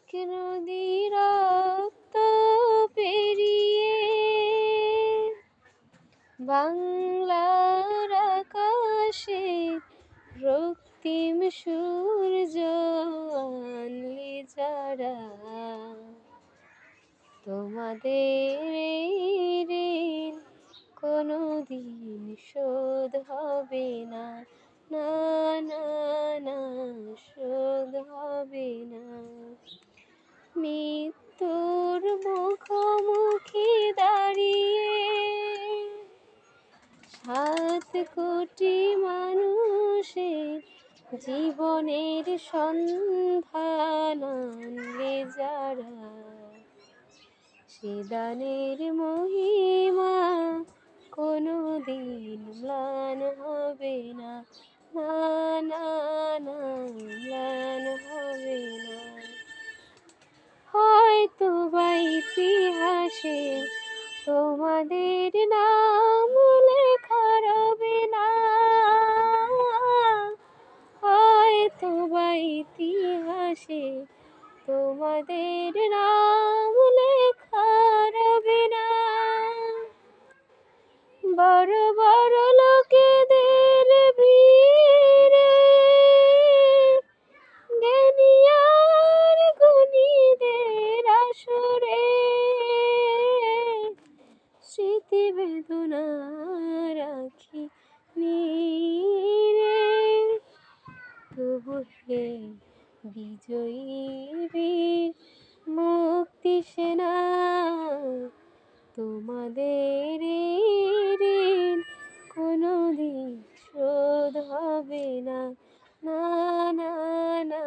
এক নদী রক্ত পেরিয়ে বাংলার আকাশে রক্তিম সূর্য আনলে যারা, তোমাদের এই ঋণ কোনোদিন শোধ হবে না, না না না, শোধ হবে না। মৃত্যুর মুখোমুখি দাঁড়িয়ে ৭ কোটি মানুষের জীবনের সন্ধান আনলে যারা, সে দানের মহিমা কোনোদিন ম্লান হবে না, না না না, ম্লান হবে না। হয়তো বা ইতিহাসে তোমাদের নাম লেখা রবে না, হয়তো বা ইতিহাসে তোমাদের নাম লেখা রবে না। বড় বড় লোকেদের ভিড়ে জ্ঞানী আর গুণীদের আসরে স্মৃতি বেদনা রাখি নীরে, তবু হে বিজয়ী বীর মুক্তি সেনা, তোমাদের ঋণ কোনোদিন শোধ হবে না, না না না।